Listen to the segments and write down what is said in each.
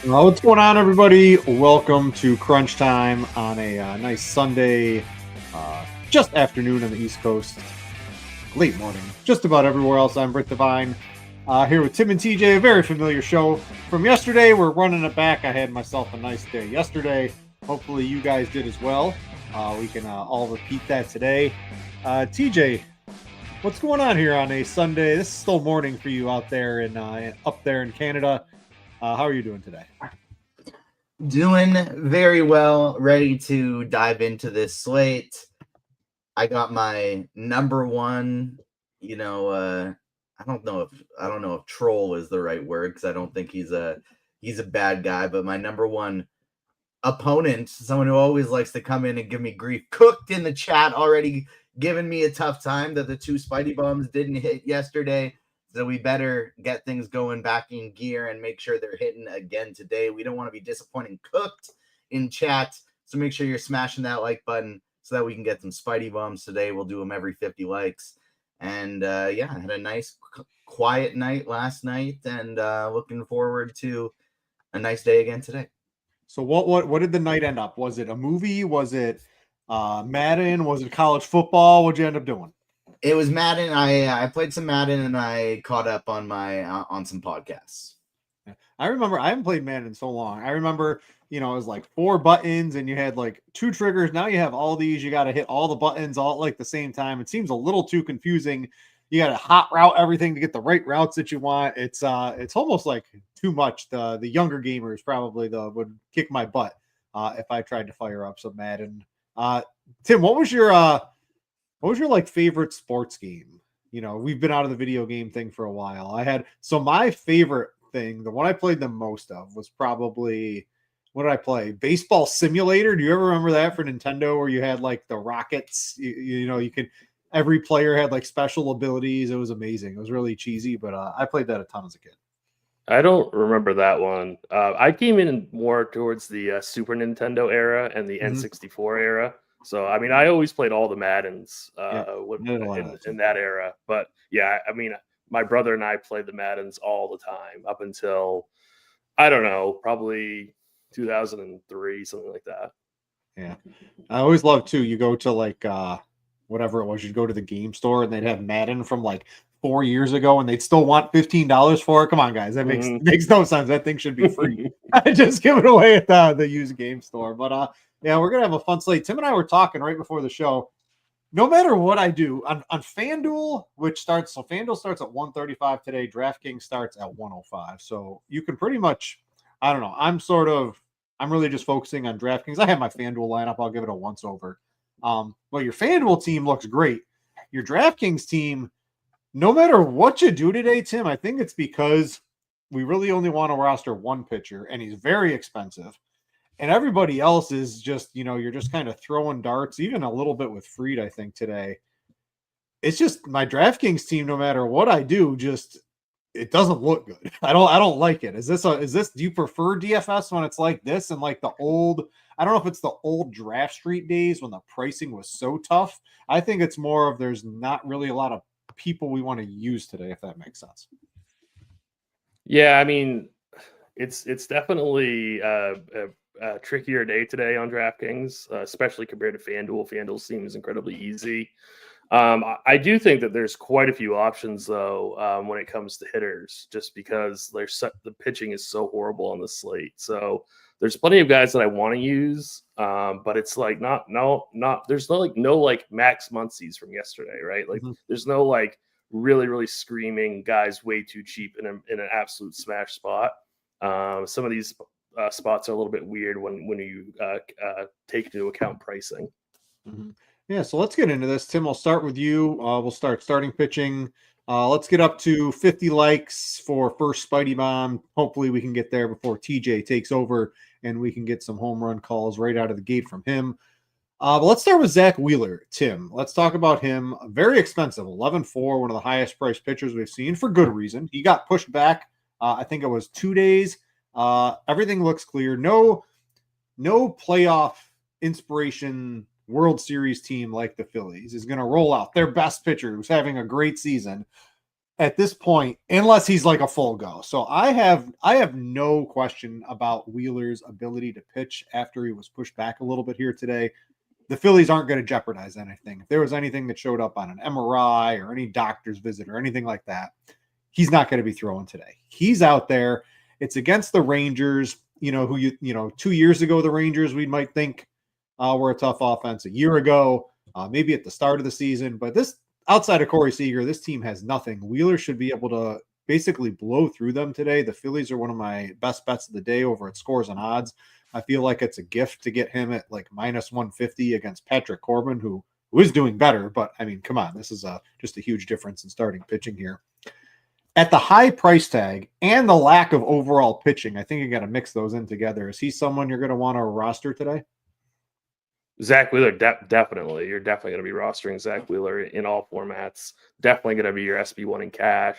What's going on, everybody? Welcome to Crunch Time on a nice Sunday, just afternoon on the East Coast, late morning, just about everywhere else. I'm Britt Devine, here with Tim and TJ, a very familiar show from yesterday. We're running it back. I had myself a nice day yesterday. Hopefully you guys did as well. We can all repeat that today. TJ, what's going on here on a Sunday? This is still morning for you out there and up there in Canada. How are you doing today? Doing very well. Ready to dive into this slate. I got my number one. I don't know if troll is the right word because I don't think he's a bad guy. But my number one opponent, someone who always likes to come in and give me grief, cooked in the chat already, giving me a tough time that the two Spidey bombs didn't hit yesterday. So we better get things going back in gear and make sure they're hitting again today. We don't want to be disappointing cooked in chat. So make sure you're smashing that like button so that we can get some Spidey bombs today. We'll do them every 50 likes. And I had a nice quiet night last night and looking forward to a nice day again today. So what did the night end up? Was it a movie? Was it Madden? Was it college football? What'd you end up doing? It was Madden. I played some Madden and I caught up on on some podcasts. I remember I haven't played Madden in so long. I remember, it was like 4 buttons and you had like 2 triggers. Now you have all these. You got to hit all the buttons all at like the same time. It seems a little too confusing. You got to hot route everything to get the right routes that you want. It's almost like too much. The younger gamers probably would kick my butt if I tried to fire up some Madden. Tim, what was your like favorite sports game? We've been out of the video game thing for a while. My favorite thing, the one I played the most of was probably, what did I play? Baseball Simulator. Do you ever remember that for Nintendo where you had like the rockets? Every player had like special abilities. It was amazing. It was really cheesy, but I played that a ton as a kid. I don't remember that one. I came in more towards the Super Nintendo era and the N64 era. So, I mean, I always played all the Maddens in that era. But, yeah, I mean, my brother and I played the Maddens all the time up until, I don't know, probably 2003, something like that. Yeah. I always loved, too, you go to, like, whatever it was, you'd go to the game store and they'd have Madden from, like, 4 years ago and they'd still want $15 for it. Come on, guys. That makes no sense. That thing should be free. Just give it away at the used game store. But, yeah, we're going to have a fun slate. Tim and I were talking right before the show. No matter what I do on FanDuel, FanDuel starts at 135 today. Draftkings starts at 105. So you can pretty much, I don't know. I'm really just focusing on Draftkings. I have my FanDuel lineup. I'll give it a once over. But your FanDuel team looks great. Your Draftkings team, no matter what you do today, Tim, I think it's because we really only want to roster one pitcher and he's very expensive. And everybody else is just, you're just kind of throwing darts, even a little bit with Fried, I think, today. It's just my DraftKings team, no matter what I do, it doesn't look good. I don't like it. Do you prefer DFS when it's like this and like the old, I don't know if it's the old Draft Street days when the pricing was so tough. I think it's more of there's not really a lot of people we want to use today, if that makes sense. Yeah, I mean, it's definitely a trickier day today on DraftKings, especially compared to FanDuel. FanDuel seems incredibly easy. I do think that there's quite a few options, though, when it comes to hitters, just because the pitching is so horrible on the slate. So there's plenty of guys that I want to use, but it's like there's no Max Muncy's from yesterday, right? Like there's no like really, really screaming guys way too cheap in an absolute smash spot. Some of these spots are a little bit weird when you take into account pricing. Yeah, so let's get into this. Tim, I'll start with you. We'll start starting pitching. Let's get up to 50 likes for first Spidey bomb. Hopefully we can get there before TJ takes over and we can get some home run calls right out of the gate from him. But let's start with Zach Wheeler. Tim, let's talk about him. Very expensive, 11-4, one of the highest priced pitchers we've seen for good reason. He got pushed back, I think it was 2 days. Everything looks clear. No playoff inspiration World Series team like the Phillies is going to roll out their best pitcher who's having a great season at this point, unless he's like a full go. So I have no question about Wheeler's ability to pitch after he was pushed back a little bit here today. The Phillies aren't going to jeopardize anything. If there was anything that showed up on an MRI or any doctor's visit or anything like that, he's not going to be throwing today. He's out there. It's against the Rangers, who 2 years ago, the Rangers, we might think were a tough offense. A year ago, maybe at the start of the season. But this, outside of Corey Seager, this team has nothing. Wheeler should be able to basically blow through them today. The Phillies are one of my best bets of the day over at Scores and Odds. I feel like it's a gift to get him at like minus 150 against Patrick Corbin, who is doing better. But I mean, come on, this is just a huge difference in starting pitching here. At the high price tag and the lack of overall pitching, I think you got to mix those in together. Is he someone you're going to want to roster today? Zach Wheeler, definitely. You're definitely going to be rostering Zach Wheeler in all formats. Definitely going to be your SB1 in cash.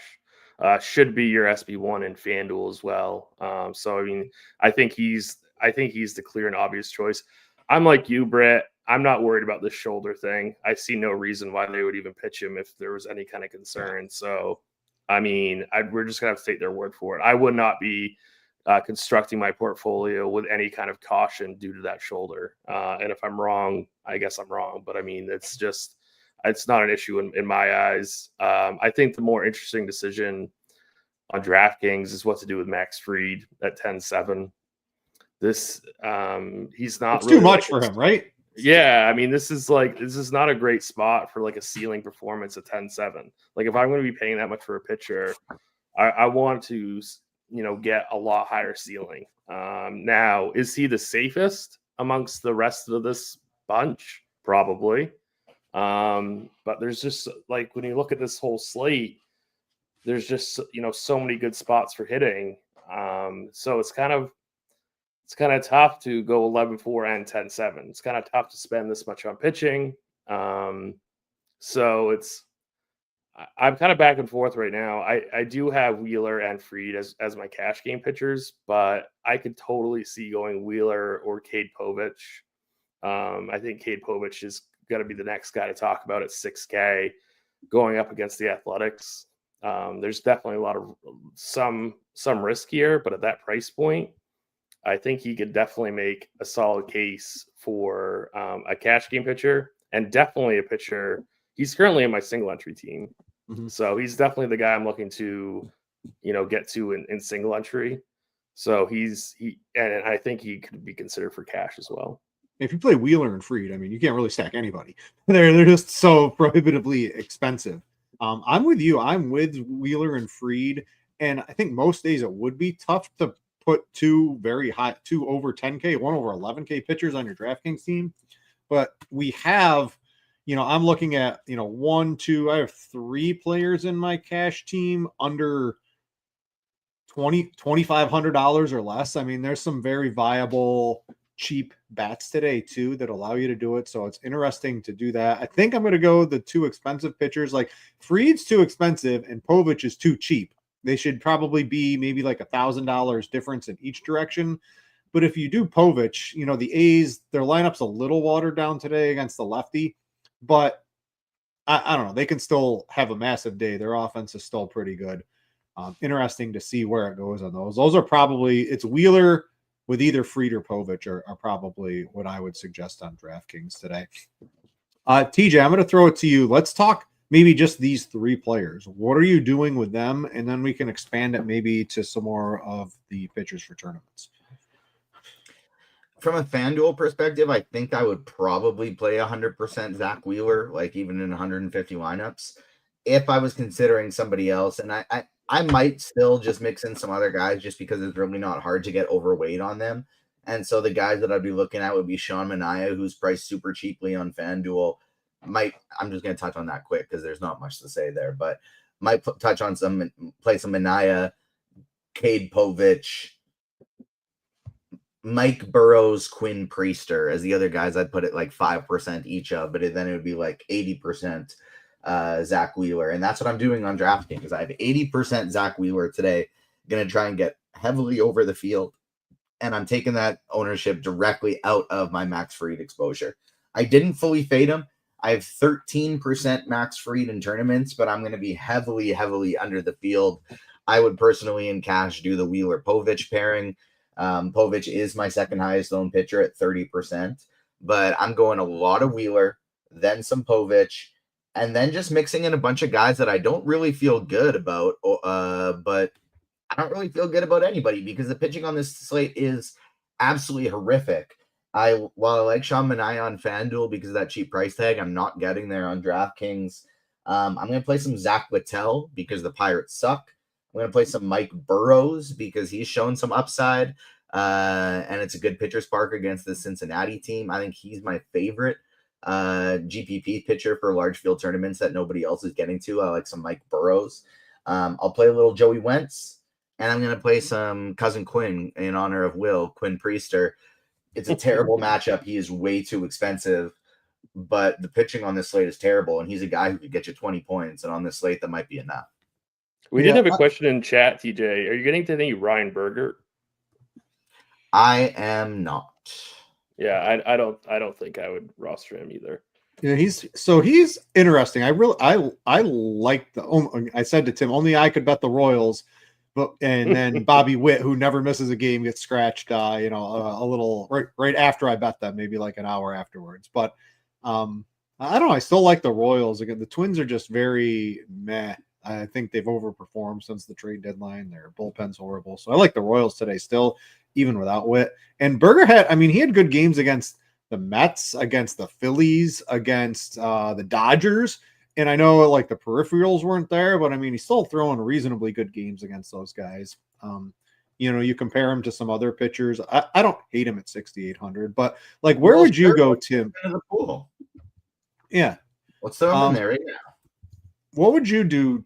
Should be your SB1 in FanDuel as well. So I mean, I think he's the clear and obvious choice. I'm like you, Brett. I'm not worried about this shoulder thing. I see no reason why they would even pitch him if there was any kind of concern. So, I mean, we're just going to have to take their word for it. I would not be constructing my portfolio with any kind of caution due to that shoulder. And if I'm wrong, I guess I'm wrong. But, I mean, it's not an issue in my eyes. I think the more interesting decision on DraftKings is what to do with Max Fried at 10-7. This he's not. It's really too much for him, right? Yeah, I mean, this is not a great spot for like a ceiling performance at 10-7. Like if I'm going to be paying that much for a pitcher, I want to get a lot higher ceiling. Now, is he the safest amongst the rest of this bunch? Probably. But there's just like when you look at this whole slate, there's just so many good spots for hitting. So it's kind of tough to go 11-4 and 10-7. It's kind of tough to spend this much on pitching. So I'm kind of back and forth right now. I do have Wheeler and Fried as my cash game pitchers, but I could totally see going Wheeler or Cade Povich. I think Cade Povich is going to be the next guy to talk about at 6K going up against the Athletics. There's definitely a lot of some risk here, but at that price point, I think he could definitely make a solid case for a cash game pitcher and definitely a pitcher. He's currently in my single entry team. Mm-hmm. So he's definitely the guy I'm looking to, get to in single entry. So and I think he could be considered for cash as well. If you play Wheeler and Fried, I mean, you can't really stack anybody. They're just so prohibitively expensive. I'm with you. I'm with Wheeler and Fried. And I think most days it would be tough to put two over 10K, one over 11K pitchers on your DraftKings team. But we have, I'm looking at, I have 3 players in my cash team under $2,500 or less. I mean, there's some very viable, cheap bats today too that allow you to do it. So it's interesting to do that. I think I'm going to go the 2 expensive pitchers. Like Fried's too expensive and Povich is too cheap. They should probably be maybe like $1,000 difference in each direction. But if you do Povich, the A's, their lineup's a little watered down today against the lefty, but I don't know. They can still have a massive day. Their offense is still pretty good. Interesting to see where it goes on those. Those are probably, it's Wheeler with either Fried or Povich are probably what I would suggest on DraftKings today. TJ, I'm going to throw it to you. Let's talk maybe just these 3 players. What are you doing with them? And then we can expand it maybe to some more of the pitchers for tournaments. From a FanDuel perspective, I think I would probably play 100% Zach Wheeler, like even in 150 lineups, if I was considering somebody else. And I might still just mix in some other guys just because it's really not hard to get overweight on them. And so the guys that I'd be looking at would be Sean Manaea, who's priced super cheaply on FanDuel. I'm just going to touch on that quick because there's not much to say there, but might touch on play some Manaea, Cade Povich, Mike Burrows, Quinn Priester as the other guys. I'd put it like 5% each of, but then it would be like 80% Zach Wheeler. And that's what I'm doing on DraftKings. I have 80% Zach Wheeler today. Going to try and get heavily over the field. And I'm taking that ownership directly out of my Max Fried exposure. I didn't fully fade him. I have 13% max freed in tournaments, but I'm going to be heavily under the field. I would personally in cash do the Wheeler-Povich pairing. Povich is my second highest owned pitcher at 30%, but I'm going a lot of Wheeler, then some Povich, and then just mixing in a bunch of guys that I don't really feel good about, but I don't really feel good about anybody because the pitching on this slate is absolutely horrific. While I like Sean Manaea on FanDuel because of that cheap price tag, I'm not getting there on DraftKings. I'm going to play some Zach Littell because the Pirates suck. I'm going to play some Mike Burrows because he's shown some upside, and it's a good pitcher spark against the Cincinnati team. I think he's my favorite GPP pitcher for large field tournaments that nobody else is getting to. I like some Mike Burrows. I'll play a little Joey Wentz, and I'm going to play some Cousin Quinn in honor of Quinn Priester. It's a terrible matchup. He is way too expensive, but the pitching on this slate is terrible, and he's a guy who could get you 20 points, and on this slate, that might be enough. We did have a question in chat, TJ. Are you getting to any Ryan Berger? I am not. Yeah, I don't think I would roster him either. Yeah, he's interesting. I like I said to Tim, only I could bet the Royals, and then Bobby Witt, who never misses a game, gets scratched. A little right after I bet them, maybe like an hour afterwards. But I don't know. I still like the Royals. Again, the Twins are just very meh. I think they've overperformed since the trade deadline. Their bullpen's horrible. So I like the Royals today still, even without Witt. And Berger he had good games against the Mets, against the Phillies, against the Dodgers. And I know like the peripherals weren't there, but I mean, he's still throwing reasonably good games against those guys. You compare him to some other pitchers. I don't hate him at 6,800, but like, where would you go, Tim? The pool. Yeah. Let's throw him in there right now. What would you do,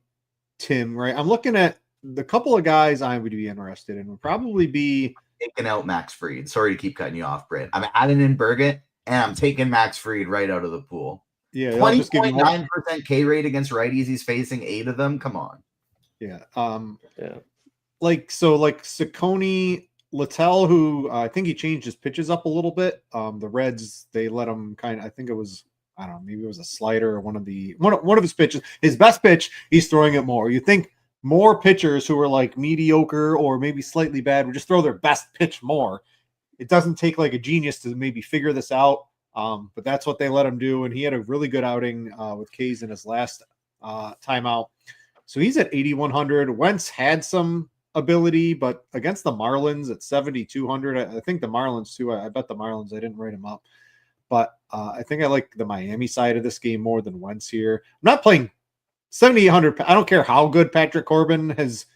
Tim? Right. I'm looking at the couple of guys I would be interested in would probably be taking out Max Fried. Sorry to keep cutting you off, Brent. I'm adding in Berget, and I'm taking Max Fried right out of the pool. Yeah, 20.9% K rate against righties. He's facing 8 of them. Come on. Yeah. Yeah. Like Ciccone, Littell, who I think he changed his pitches up a little bit. The Reds, they let him I think it was, I don't know, maybe it was a slider or one of his pitches. His best pitch, he's throwing it more. You think more pitchers who are like mediocre or maybe slightly bad would just throw their best pitch more. It doesn't take like a genius to maybe figure this out, but that's what they let him do. And he had a really good outing with K's in his last timeout. So he's at 8,100. Wentz had some ability, but against the Marlins at 7,200, I think the Marlins too. I bet the Marlins. I didn't write him up, but I think I like the Miami side of this game more than Wentz here. I'm not playing 7,800. I don't care how good Patrick Corbin has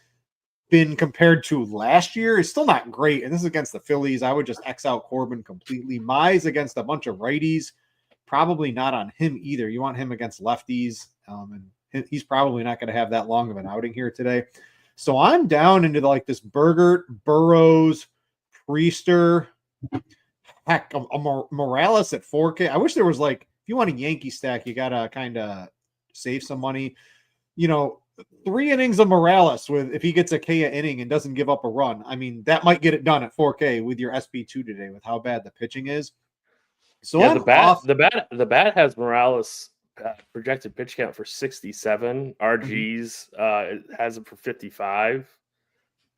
been compared to last year. It's still not great. And this is against the Phillies. I would just X out Corbin completely. Mize against a bunch of righties. Probably not on him either. You want him against lefties. And he's probably not going to have that long of an outing here today. So I'm down into like this Berger, Burrows, Priester, heck, a Morales at 4K. I wish there was like, if you want a Yankee stack, you got to kind of save some money. 3 innings of Morales if he gets a K a inning and doesn't give up a run. I mean, that might get it done at 4K with your SB2 today with how bad the pitching is. So yeah, the bat has Morales projected pitch count for 67. RG's has it for 55.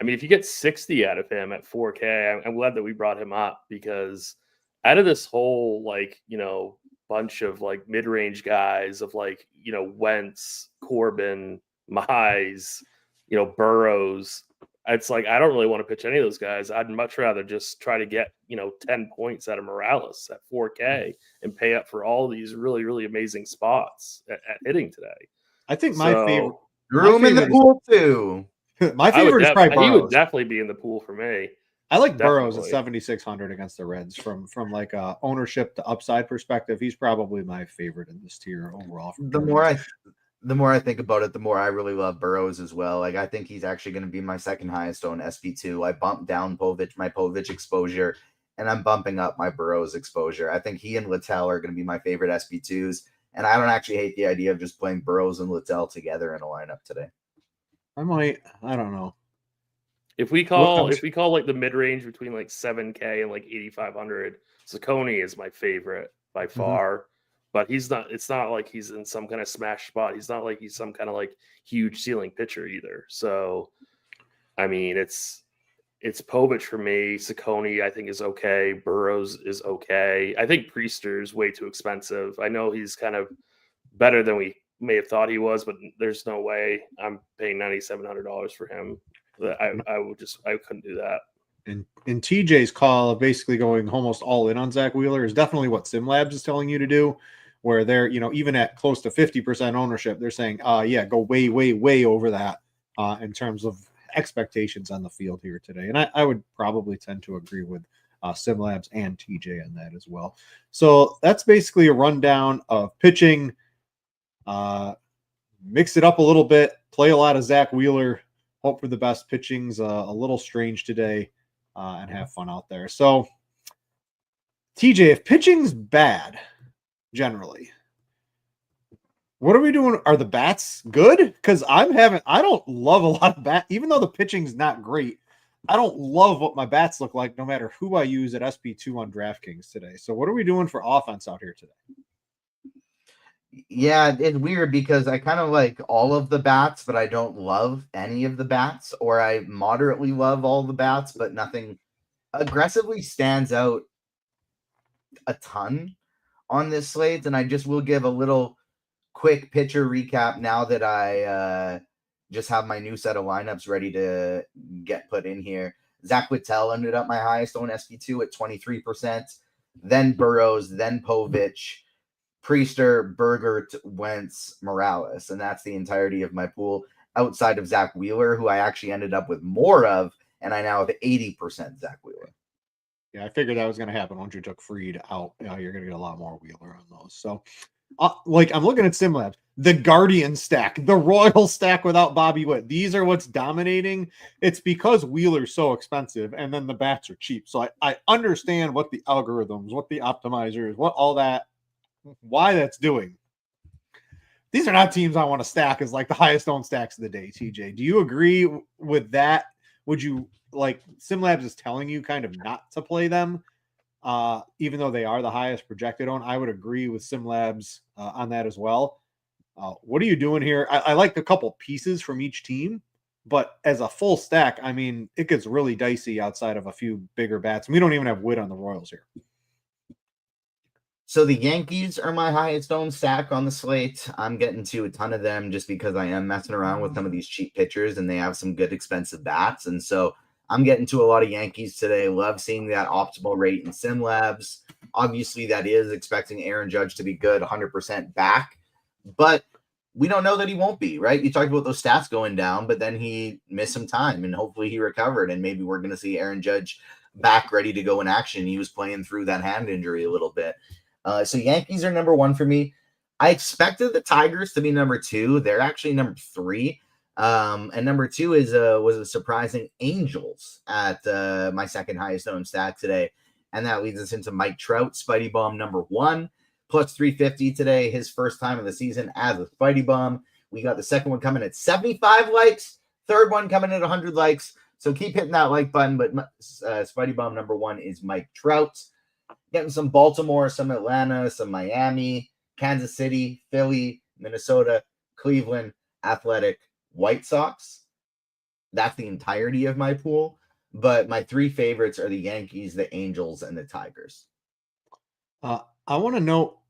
I mean, if you get 60 out of him at 4K, I'm glad that we brought him up because out of this whole bunch of like mid-range guys of Wentz, Corbin, Mize, Burrows. It's like I don't really want to pitch any of those guys. I'd much rather just try to get 10 points out of Morales at 4K and pay up for all these really, really amazing spots at hitting today. I think my favorite room in the pool too. My favorite is probably Burrows. He would definitely be in the pool for me. I like Burrows at 7,600 against the Reds from like a ownership to upside perspective. He's probably my favorite in this tier overall. The more I think about it, the more I really love Burrows as well. Like I think he's actually going to be my second highest on SP2. I bumped down my Povich exposure, and I'm bumping up my Burrows exposure. I think he and Littell are going to be my favorite SP2s, and I don't actually hate the idea of just playing Burrows and Littell together in a lineup today. I don't know. If we call like the mid range between like 7K and like 8,500, Ciccone is my favorite by far. but he's not. It's not like he's in some kind of smash spot. He's not like he's some kind of like huge ceiling pitcher either. So, I mean, it's Povich for me. Saccone, I think, is okay. Burrows is okay. I think Priester's way too expensive. I know he's kind of better than we may have thought he was, but there's no way I'm paying $9,700 for him. I couldn't do that. And in TJ's call of basically going almost all in on Zach Wheeler is definitely what SimLabs is telling you to do, where they're, even at close to 50% ownership, they're saying, yeah, go way, way, way over that in terms of expectations on the field here today. And I would probably tend to agree with SimLabs and TJ on that as well. So that's basically a rundown of pitching. Mix it up a little bit, play a lot of Zach Wheeler, hope for the best. Pitching's a little strange today, and have fun out there. So, TJ, if pitching's bad, generally, what are we doing? Are the bats good? Because I don't love a lot of bat, even though the pitching's not great. I don't love what my bats look like, no matter who I use at SP2 on DraftKings today. So, what are we doing for offense out here today? Yeah, it's weird because I kind of like all of the bats, but I don't love any of the bats, or I moderately love all the bats, but nothing aggressively stands out a ton on this slate. And I just will give a little quick pitcher recap now that I just have my new set of lineups ready to get put in here. Zach Whittel ended up my highest on SP2 at 23%, then Burrows, then Povich, Priester, Bergert, Wentz, Morales. And that's the entirety of my pool outside of Zach Wheeler, who I actually ended up with more of, and I now have 80% Zach Wheeler. Yeah, I figured that was going to happen once you took Fried out. You're going to get a lot more Wheeler on those. So, I'm looking at SimLabs, the Guardian stack, the Royal stack without Bobby Witt. These are what's dominating. It's because Wheeler's so expensive, and then the bats are cheap. So I understand what the algorithms, what the optimizers, what all that, why that's doing. These are not teams I want to stack as like the highest owned stacks of the day. TJ, do you agree with that? Would you like SimLabs is telling you kind of not to play them, even though they are the highest projected own? I would agree with SimLabs on that as well. What are you doing here? I like a couple pieces from each team, but as a full stack, I mean, it gets really dicey outside of a few bigger bats. We don't even have Witt on the Royals here. So the Yankees are my highest owned stack on the slate. I'm getting to a ton of them just because I am messing around with some of these cheap pitchers and they have some good expensive bats. And so I'm getting to a lot of Yankees today. Love seeing that optimal rate in SimLabs. Obviously, that is expecting Aaron Judge to be good, 100% back. But we don't know that he won't be, right? You talked about those stats going down, but then he missed some time and hopefully he recovered. And maybe we're going to see Aaron Judge back ready to go in action. He was playing through that hand injury a little bit. So Yankees are number one for me. I expected the Tigers to be number two. They're actually number three. And number two was a surprising Angels at my second highest owned stack today. And that leads us into Mike Trout, Spidey Bomb number one, plus 350 today, his first time of the season as a Spidey Bomb. We got the second one coming at 75 likes, third one coming at 100 likes. So keep hitting that like button. But Spidey Bomb number one is Mike Trout. Getting some Baltimore, some Atlanta, some Miami, Kansas City, Philly, Minnesota, Cleveland, Athletic, White Sox. That's the entirety of my pool. But my three favorites are the Yankees, the Angels, and the Tigers. I want to know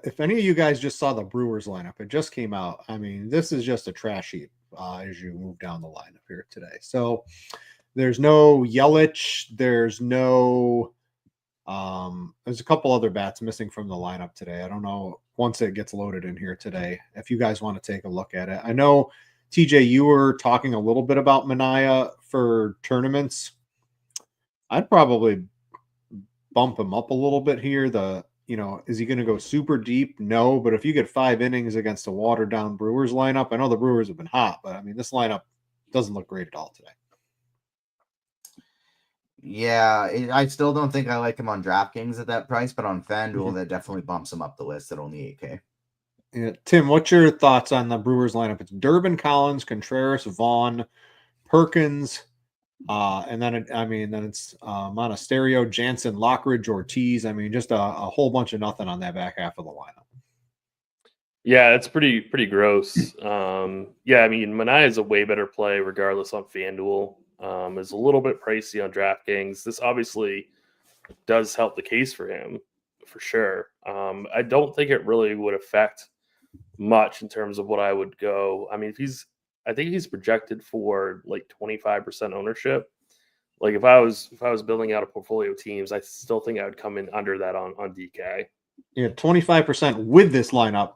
if any of you guys just saw the Brewers lineup. It just came out. I mean, this is just a trash heap as you move down the lineup here today. So there's no Yelich. There's no... there's a couple other bats missing from the lineup today. I don't know once it gets loaded in here today, if you guys want to take a look at it. I know, TJ, you were talking a little bit about Manaea for tournaments. I'd probably bump him up a little bit here. Is he going to go super deep? No, but if you get 5 innings against a watered down Brewers lineup, I know the Brewers have been hot, but I mean, this lineup doesn't look great at all today. Yeah, I still don't think I like him on DraftKings at that price, but on FanDuel, that definitely bumps him up the list at only 8K. Yeah, Tim, what's your thoughts on the Brewers lineup? It's Durbin, Collins, Contreras, Vaughn, Perkins, and then it's Monasterio, Jansen, Lockridge, Ortiz. I mean, just a whole bunch of nothing on that back half of the lineup. Yeah, it's pretty gross. Yeah, I mean, Mania is a way better play regardless on FanDuel. Is a little bit pricey on DraftKings. This obviously does help the case for him for sure. I don't think it really would affect much in terms of what I would go. I mean, I think he's projected for like 25% ownership. Like if I was building out a portfolio of teams, I still think I would come in under that on DK. Yeah, 25% with this lineup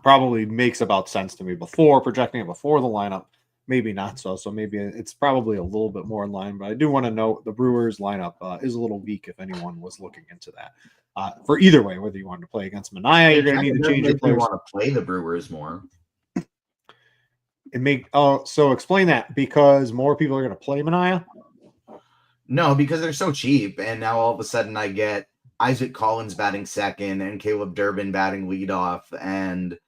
probably makes about sense to me. Before projecting it before the lineup, maybe not so. So maybe it's probably a little bit more in line. But I do want to note the Brewers lineup is a little weak if anyone was looking into that. For either way, whether you wanted to play against Mania, you're going to need to change your players. Want to play the Brewers more. So explain that, because more people are going to play Mania. No, because they're so cheap, and now all of a sudden I get Isaac Collins batting second, and Caleb Durbin batting leadoff, and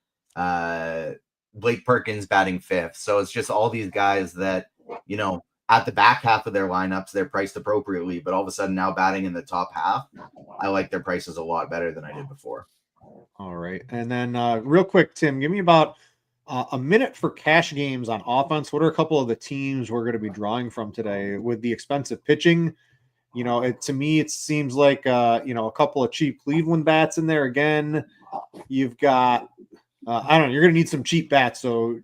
Blake Perkins batting fifth. So it's just all these guys that, you know, at the back half of their lineups, they're priced appropriately, but all of a sudden now batting in the top half, I like their prices a lot better than I did before. All right. And then real quick, Tim, give me about a minute for cash games on offense. What are a couple of the teams we're going to be drawing from today with the expensive pitching? You know, to me, it seems like, you know, a couple of cheap Cleveland bats in there again. You've got, I don't know, you're going to need some cheap bats. So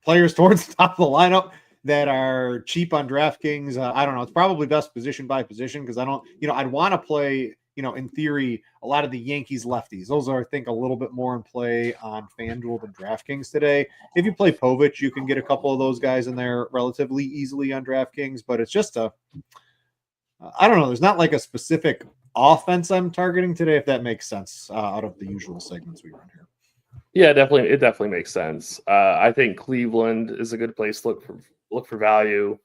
players towards the top of the lineup that are cheap on DraftKings. I don't know. It's probably best position by position, because I don't, you know, I'd want to play, you know, in theory, a lot of the Yankees lefties. Those are, I think, a little bit more in play on FanDuel than DraftKings today. If you play Povich, you can get a couple of those guys in there relatively easily on DraftKings, but it's just I don't know. There's not like a specific offense I'm targeting today, if that makes sense, out of the usual segments we run here. Yeah, definitely. It definitely makes sense. I think Cleveland is a good place to look for value.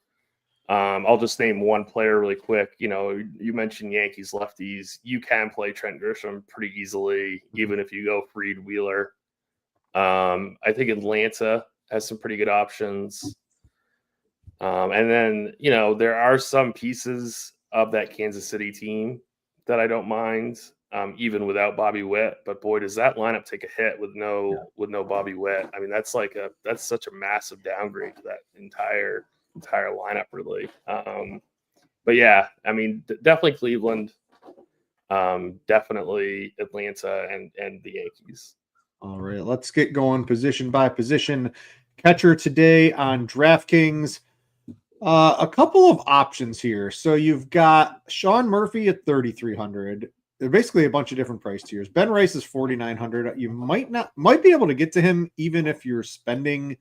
I'll just name one player really quick. You know, you mentioned Yankees lefties. You can play Trent Grisham pretty easily, even if you go Fried Wheeler. I think Atlanta has some pretty good options. And then, you know, there are some pieces of that Kansas City team that I don't mind, even without Bobby Witt. But boy, does that lineup take a hit with no Bobby Witt. I mean, that's such a massive downgrade to that entire lineup, really. But yeah, I mean, definitely Cleveland, definitely Atlanta, and the Yankees. All right, let's get going position by position. Catcher today on DraftKings. A couple of options here. So you've got Sean Murphy at 3,300. They're basically a bunch of different price tiers. Ben Rice is 4,900. You might be able to get to him even if you're spending.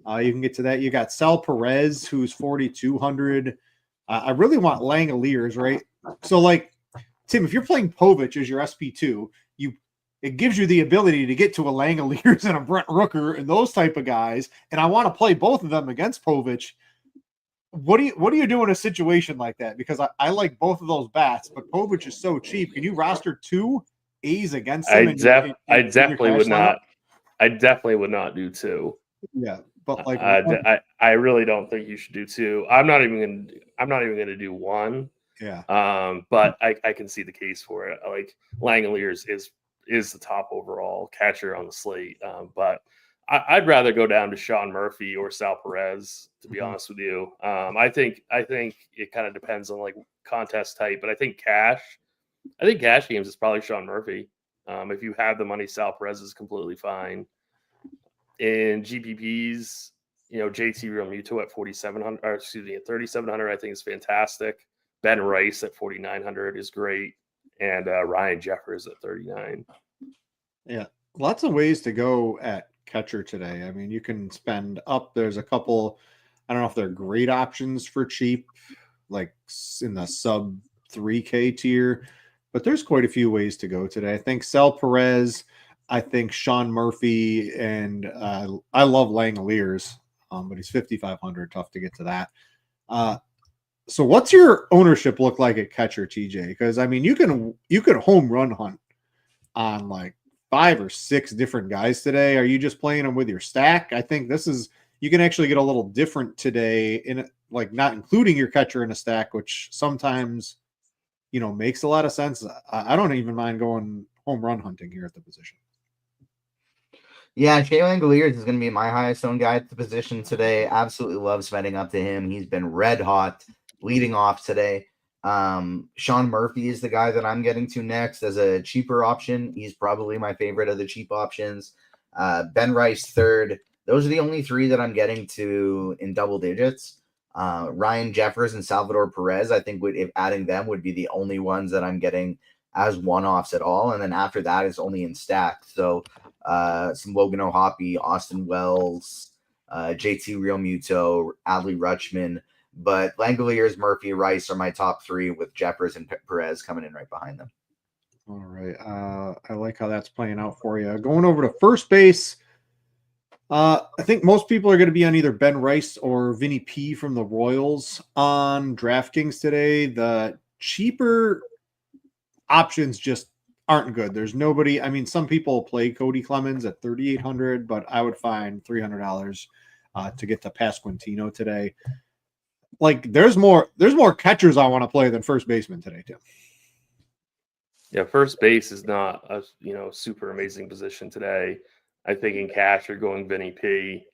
You can get to that. You got Sal Perez, who's 4,200. I really want Langoliers, right? So, like, Tim, if you're playing Povich as your SP2, it gives you the ability to get to a Langoliers and a Brent Rooker and those type of guys. And I want to play both of them against Povich. What do you do in a situation like that? Because I like both of those bats, but Povich is so cheap. Can you roster two A's against him? I definitely would not. I definitely would not do two. Yeah, but like I really don't think you should do two. I'm not even gonna do one. Yeah. But I can see the case for it. Like Langoliers is the top overall catcher on the slate. But I'd rather go down to Sean Murphy or Sal Perez, to be honest with you. I think it kind of depends on like contest type, but I think cash games is probably Sean Murphy. If you have the money, Sal Perez is completely fine. In GPPs, you know, JT Realmuto at 4,700, or excuse me, at 3,700, I think is fantastic. Ben Rice at 4,900 is great, and Ryan Jeffers at 39. Yeah, lots of ways to go at catcher today. I mean, you can spend up. There's a couple. I don't know if they're great options for cheap, like in the sub 3K tier, but there's quite a few ways to go today. I think Sal Perez. I think Sean Murphy, and I love Langoliers, but he's 5,500. Tough to get to that. So what's your ownership look like at catcher, TJ? Because I mean, you can home run hunt on like 5 or 6 different guys today. Are you just playing them with your stack? I think you can actually get a little different today in like not including your catcher in a stack, which sometimes, you know, makes a lot of sense. I don't even mind going home run hunting here at the position. Yeah, Shea Langoliers is going to be my highest owned guy at the position today. Absolutely love spending up to him. He's been red hot leading off today. Sean Murphy is the guy that I'm getting to next as a cheaper option. He's probably my favorite of the cheap options. Ben Rice third. Those are the only three that I'm getting to in double digits. Ryan Jeffers and Salvador Perez, I think if adding them would be the only ones that I'm getting as one-offs at all. And then after that is only in stacked. So some Logan O'Hoppe, Austin Wells, JT Realmuto, Adley Rutschman. But Langoliers, Murphy, Rice are my top three, with Jeffers and Perez coming in right behind them. All right. I like how that's playing out for you. Going over to first base. I think most people are going to be on either Ben Rice or Vinny P from the Royals on DraftKings today. The cheaper options just aren't good. There's nobody. I mean, some people play Cody Clemens at $3,800, but I would find $300 to get to Pasquantino today. Like, there's more catchers I want to play than first baseman today, Tim. Yeah, first base is not a super amazing position today. I think in cash you're going Vinny P.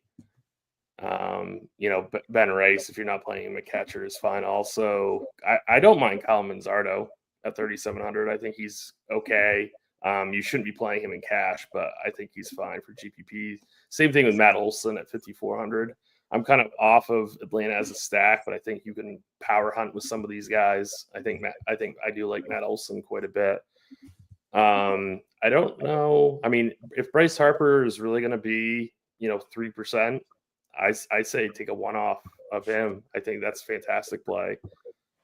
Ben Rice, if you're not playing him at catcher, is fine. Also, I don't mind Kyle Manzardo at 3,700. I think he's okay. You shouldn't be playing him in cash, but I think he's fine for GPP. Same thing with Matt Olson at 5,400. I'm kind of off of Atlanta as a stack, but I think you can power hunt with some of these guys. I think I do like Matt Olson quite a bit. I don't know. I mean, if Bryce Harper is really going to be, 3%, I say take a one-off of him. I think that's fantastic play.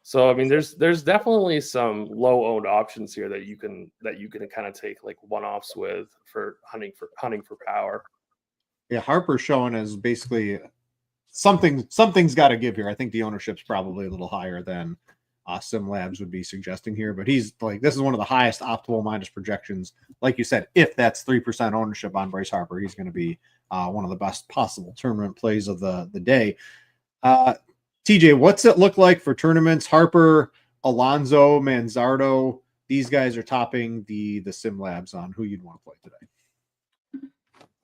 So, I mean, there's definitely some low-owned options here that you can kind of take like one-offs with for hunting for power. Yeah, Harper's showing as basically something's got to give here. I think the ownership's probably a little higher than SimLabs would be suggesting here, but he's like, this is one of the highest optimal minus projections. Like you said, if that's 3% ownership on Bryce Harper, he's going to be one of the best possible tournament plays of the day. TJ, what's it look like for tournaments? Harper, Alonso, Manzardo, these guys are topping the SimLabs on who you'd want to play today.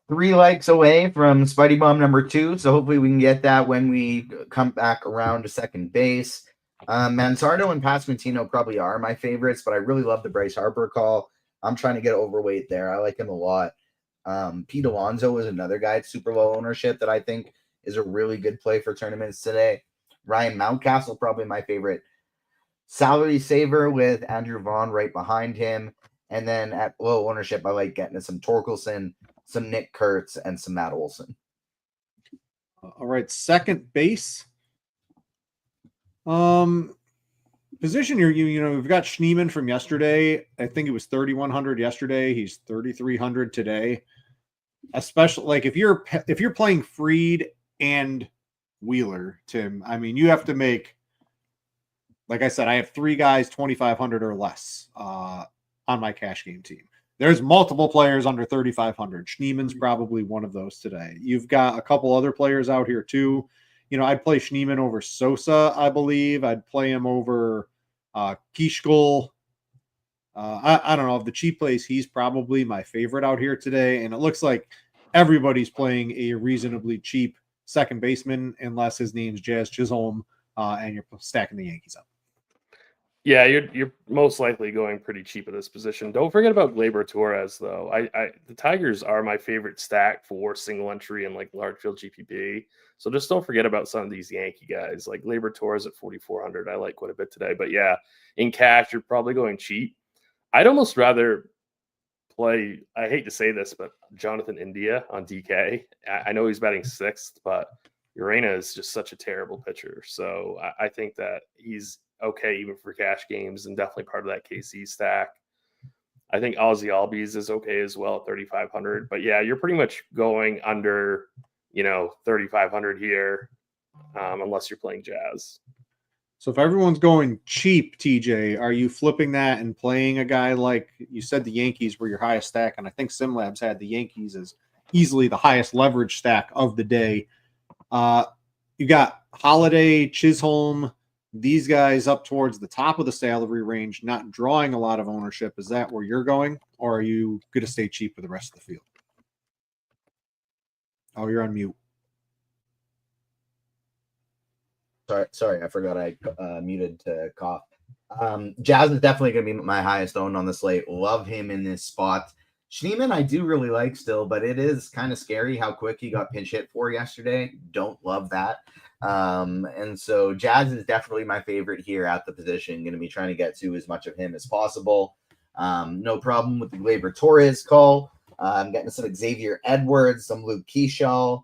3 likes away from Spidey Bomb number 2, so hopefully we can get that when we come back around to second base. Manzardo and Pasquantino probably are my favorites, but I really love the Bryce Harper call. I'm trying to get overweight there. I like him a lot. Pete Alonso is another guy at super low ownership that I think is a really good play for tournaments today. Ryan Mountcastle, probably my favorite salary saver, with Andrew Vaughn right behind him. And then at low ownership, I like getting some Torkelson, some Nick Kurtz, and some Matt Olson. All right, second base. Position here, we've got Schneemann from yesterday. I think it was 3,100 yesterday. He's 3,300 today. Especially like if you're playing Fried and Wheeler, Tim, I mean, you have to make, like I said, I have 3 guys 2,500 or less on my cash game team. There's multiple players under 3,500. Schneemann's probably one of those today. You've got a couple other players out here too. I'd play Schneemann over Sosa, I believe. I'd play him over Kishkol. I don't know. Of the cheap plays, he's probably my favorite out here today. And it looks like everybody's playing a reasonably cheap second baseman, unless his name's Jazz Chisholm, and you're stacking the Yankees up. Yeah, you're most likely going pretty cheap at this position. Don't forget about Gleyber Torres, though. The Tigers are my favorite stack for single entry and like large field GPP. So just don't forget about some of these Yankee guys, like Gleyber Torres at 4,400. I like quite a bit today. But yeah, in cash, you're probably going cheap. I'd almost rather play, I hate to say this, but Jonathan India on DK. I know he's batting 6th, but Urena is just such a terrible pitcher. So I think that he's okay even for cash games and definitely part of that KC stack. I think Ozzy Albies is okay as well at 3,500. But yeah, you're pretty much going under, 3,500 here, unless you're playing Jazz. So if everyone's going cheap, TJ, are you flipping that and playing a guy like you said the Yankees were your highest stack? And I think SimLabs had the Yankees as easily the highest leverage stack of the day. You got Holiday, Chisholm, these guys up towards the top of the salary range, not drawing a lot of ownership. Is that where you're going, or are you going to stay cheap with the rest of the field? Oh, you're on mute. Sorry, I forgot I muted to cough. Jazz is definitely going to be my highest owned on the slate. Love him in this spot. Schneemann, I do really like still, but it is kind of scary how quick he got pinch hit for yesterday. Don't love that. And so Jazz is definitely my favorite here at the position. Going to be trying to get to as much of him as possible. No problem with the Gleyber Torres call. I'm getting some Xavier Edwards, some Luke Keyshaw.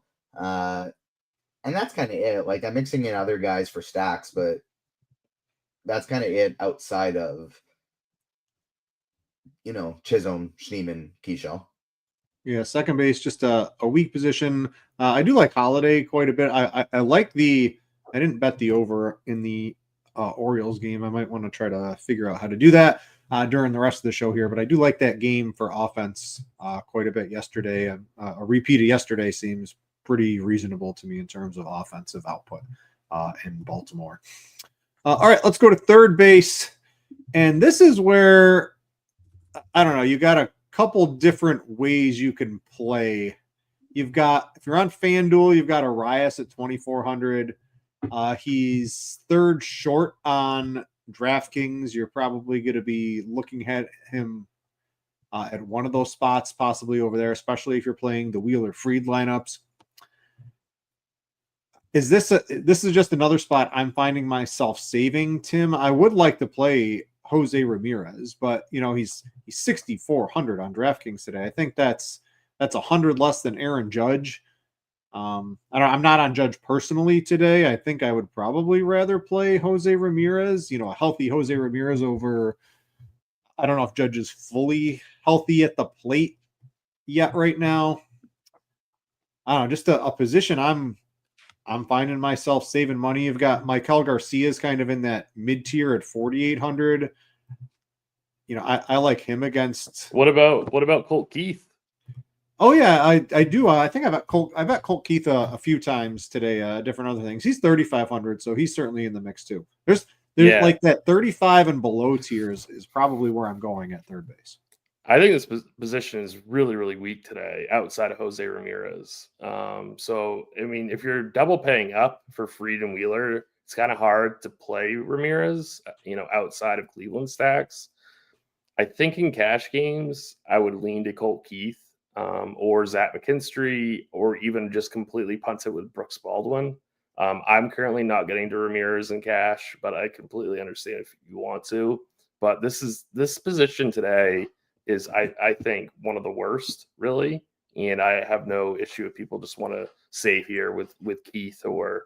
And that's kind of it. Like, I'm mixing in other guys for stacks, but that's kind of it outside of, Chisholm, Schneemann, Keyshaw. Yeah, second base, just a weak position. I do like Holiday quite a bit. I like I didn't bet the over in the Orioles game. I might want to try to figure out how to do that during the rest of the show here, but I do like that game for offense quite a bit yesterday. A repeat of yesterday seems pretty reasonable to me in terms of offensive output in Baltimore. All right, let's go to third base. And this is where, I don't know, you got a couple different ways you can play. You've got, if you're on FanDuel, you've got Arias at 2,400. He's third short on DraftKings. You're probably going to be looking at him at one of those spots, possibly over there, especially if you're playing the Wheeler-Fried lineups. This is just another spot I'm finding myself saving, Tim. I would like to play Jose Ramirez, but he's 6,400 on DraftKings today. I think that's 100 less than Aaron Judge. I'm not on Judge personally today. I think I would probably rather play Jose Ramirez, a healthy Jose Ramirez over. I don't know if Judge is fully healthy at the plate yet right now. I don't know, just a position I'm finding myself saving money. You've got Michael Garcia's kind of in that mid tier at 4,800. I like him against. What about Colt Keith? Oh yeah, I do. I think I bet Colt Keith a few times today. Different other things. He's 3,500, so he's certainly in the mix too. There's like that 35 and below tiers is probably where I'm going at third base. I think this position is really, really weak today outside of Jose Ramirez. So, I mean, if you're double paying up for Fried and Wheeler, it's kind of hard to play Ramirez, outside of Cleveland stacks. I think in cash games, I would lean to Colt Keith or Zach McKinstry, or even just completely punt it with Brooks Baldwin. I'm currently not getting to Ramirez in cash, but I completely understand if you want to. But this position today is I think one of the worst, really, and I have no issue if people just want to save here with Keith or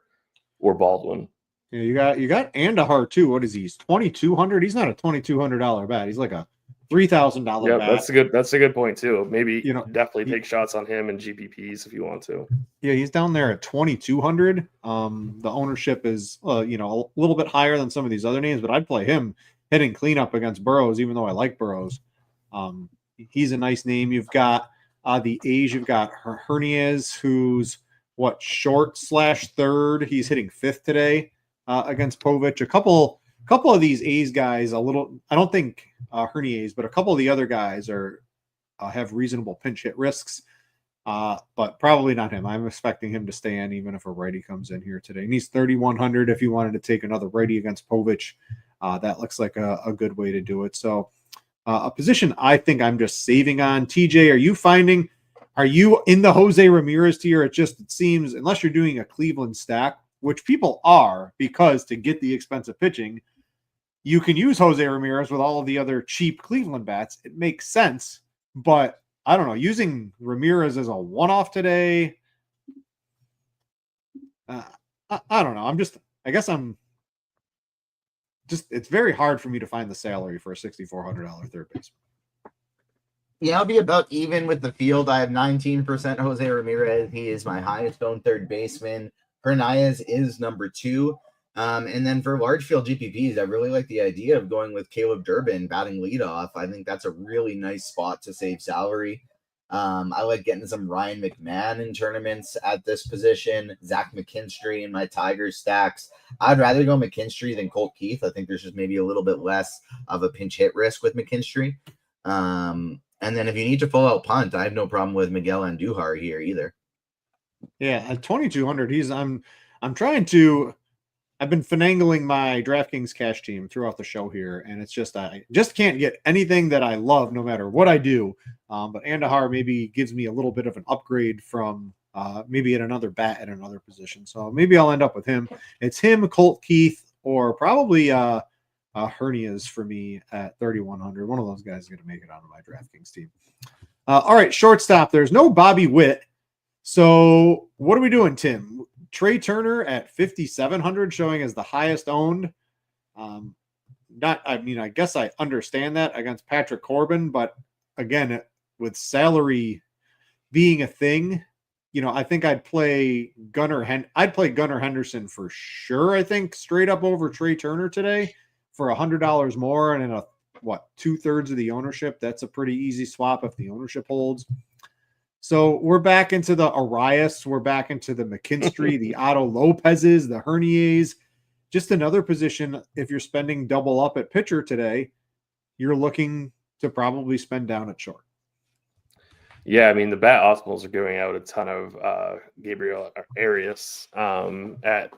Baldwin. Yeah, you got Andahar too. What is he? He's 2,200. He's not a $2,200 bat. He's like a $3,000 yeah, bat. that's a good point too. Maybe definitely take shots on him and GPPs if you want to. Yeah, he's down there at 2,200. The ownership is a little bit higher than some of these other names, but I'd play him hitting cleanup against Burrows, even though I like Burrows. He's a nice name. You've got the A's. You've got Hernandez, who's short/third. He's hitting fifth today against Povich. A couple of these A's guys, I don't think Hernandez, but a couple of the other guys have reasonable pinch hit risks, but probably not him. I'm expecting him to stay in even if a righty comes in here today. And he's 3,100 if you wanted to take another righty against Povich. That looks like a good way to do it. So a position I think I'm just saving on. TJ, are you in the Jose Ramirez tier? It seems, unless you're doing a Cleveland stack, which people are, because to get the expensive pitching, you can use Jose Ramirez with all of the other cheap Cleveland bats. It makes sense, but I don't know, using Ramirez as a one-off today, I don't know. It's very hard for me to find the salary for a $6,400 third baseman. Yeah, I'll be about even with the field. I have 19% Jose Ramirez. He is my highest owned third baseman. Hernandez is number 2. And then for large field GPPs, I really like the idea of going with Caleb Durbin batting leadoff. I think that's a really nice spot to save salary. I like getting some Ryan McMahon in tournaments at this position. Zach McKinstry in my Tigers stacks. I'd rather go McKinstry than Colt Keith. I think there's just maybe a little bit less of a pinch hit risk with McKinstry. And then if you need to full out punt, I have no problem with Miguel Andujar here either. Yeah, at 2,200, I'm trying to. I've been finagling my DraftKings cash team throughout the show here, and it's just I just can't get anything that I love, no matter what I do. But Andahar maybe gives me a little bit of an upgrade from maybe at another bat at another position. So maybe I'll end up with him. It's him, Colt Keith, or probably Hernias for me at 3,100. One of those guys is going to make it onto my DraftKings team. All right, shortstop. There's no Bobby Witt. So what are we doing, Tim? Trey Turner at 5,700 showing as the highest owned. I guess I understand that against Patrick Corbin, but again, with salary being a thing, I think I'd play Gunnar Henderson for sure. I think straight up over Trey Turner today for $100 more and in a 2/3 of the ownership. That's a pretty easy swap if the ownership holds. So we're back into the Arias. We're back into the McKinstry, the Otto Lopez's, the Herniers. Just another position. If you're spending double up at pitcher today, you're looking to probably spend down at short. Yeah, I mean, the bat optimals are giving out a ton of Gabriel Arias at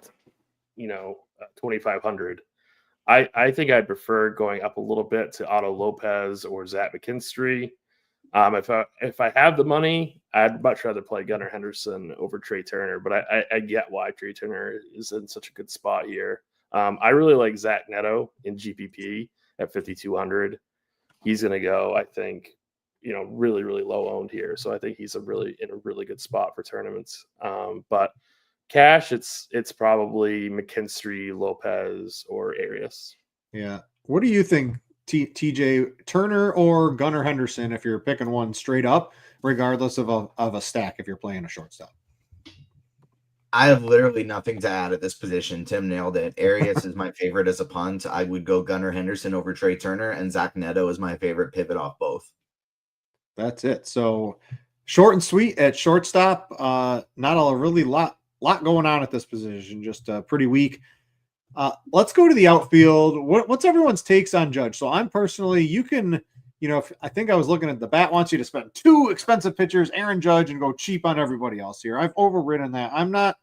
2,500. I think I'd prefer going up a little bit to Otto Lopez or Zach McKinstry. If I have the money, I'd much rather play Gunnar Henderson over Trey Turner, but I get why Trey Turner is in such a good spot here. I really like Zach Neto in GPP at 5,200. He's going to go, I think, really, really low owned here. So I think he's in a really good spot for tournaments. But cash, it's probably McKinstry, Lopez, or Arias. Yeah. What do you think, TJ, Turner or Gunnar Henderson, if you're picking one straight up, regardless of a stack if you're playing a shortstop? I have literally nothing to add at this position. Tim nailed it. Arias is my favorite as a punt. I would go Gunnar Henderson over Trey Turner, and Zach Neto is my favorite pivot off both. That's it. So short and sweet at shortstop. Not a really lot going on at this position. Just pretty weak. Let's go to the outfield. What's everyone's takes on Judge? So I'm personally, I think I was looking at the bat wants you to spend 2 expensive pitchers, Aaron Judge, and go cheap on everybody else here. I've overridden that. I'm not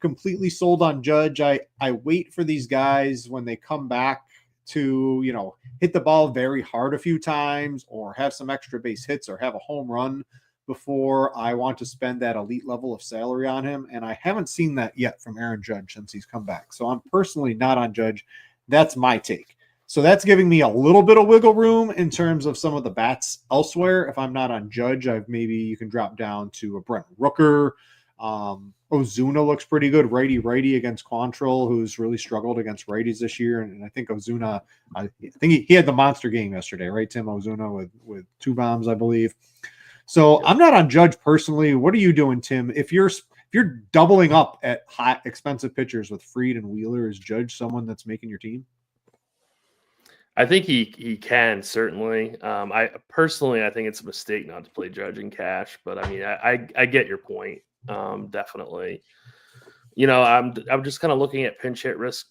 completely sold on Judge. I wait for these guys when they come back to, hit the ball very hard a few times or have some extra base hits or have a home run before I want to spend that elite level of salary on him. And I haven't seen that yet from Aaron Judge since he's come back. So I'm personally not on Judge. That's my take. So that's giving me a little bit of wiggle room in terms of some of the bats elsewhere. If I'm not on Judge, maybe you can drop down to a Brent Rooker. Ozuna looks pretty good, righty against Quantrill, who's really struggled against righties this year. And I think Ozuna, I think he had the monster game yesterday, right, Tim? Ozuna with 2 bombs, I believe. So I'm not on Judge personally. What are you doing, Tim? If you're doubling up at high expensive pitchers with Fried and Wheeler, is Judge someone that's making your team? I think he can certainly. I think it's a mistake not to play Judge in cash, but I mean, I get your point. Definitely. I'm just kind of looking at pinch hit risk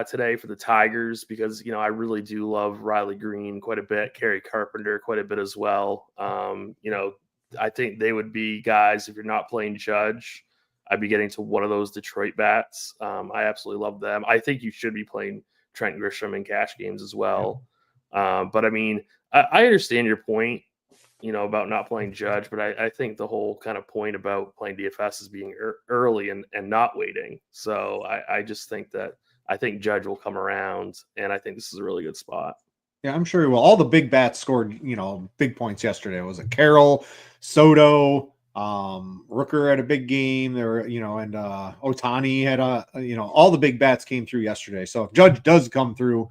today for the Tigers because I really do love Riley Green quite a bit, Kerry Carpenter quite a bit as well. I think they would be guys, if you're not playing Judge, I'd be getting to one of those Detroit bats. I absolutely love them. I think you should be playing Trent Grisham in cash games as well. But I mean, I understand your point, about not playing Judge, but I think the whole kind of point about playing DFS is being early and not waiting. So I just think I think Judge will come around, and I think this is a really good spot. Yeah, I'm sure he will. All the big bats scored, big points yesterday. Was it Carroll, Soto, Rooker had a big game there, and Ohtani had all the big bats came through yesterday. So if Judge does come through,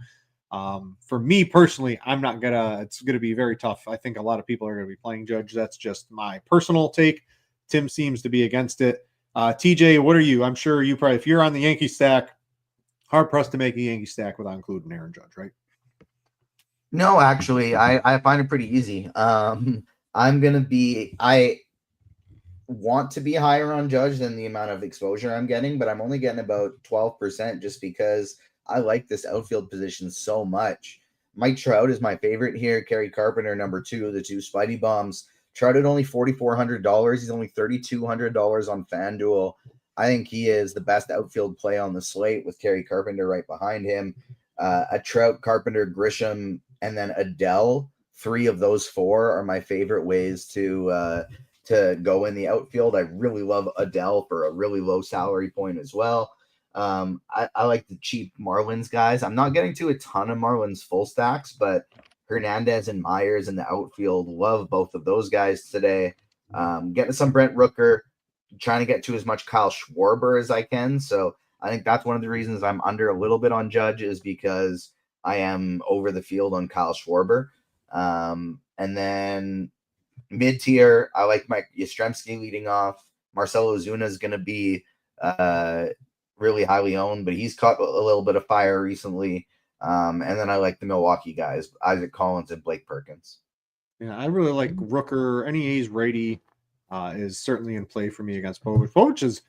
for me personally, it's gonna be very tough. I think a lot of people are gonna be playing Judge. That's just my personal take. Tim seems to be against it. TJ, what are you? I'm sure you probably, if you're on the Yankee stack, hard pressed to make a Yankee stack without including Aaron Judge, right? No, actually, I find it pretty easy. I want to be higher on Judge than the amount of exposure I'm getting, but I'm only getting about 12% just because I like this outfield position so much. Mike Trout is my favorite here. Kerry Carpenter, number 2, the 2 Spidey bombs. Trout at only $4,400. He's only $3,200 on FanDuel. I think he is the best outfield play on the slate with Terry Carpenter right behind him. A Trout, Carpenter, Grisham, and then Adele. 3 of those 4 are my favorite ways to go in the outfield. I really love Adele for a really low salary point as well. I like the cheap Marlins guys. I'm not getting to a ton of Marlins full stacks, but Hernandez and Myers in the outfield, love both of those guys today. Getting some Brent Rooker, trying to get to as much Kyle Schwarber as I can. So I think that's one of the reasons I'm under a little bit on Judge, is because I am over the field on Kyle Schwarber. And then mid-tier, I like Mike Yastrzemski leading off. Marcelo Ozuna is going to be really highly owned, but he's caught a little bit of fire recently. And then I like the Milwaukee guys, Isaac Collins and Blake Perkins. Yeah, I really like Rooker. Any A's righty is certainly in play for me against Povich. Povich is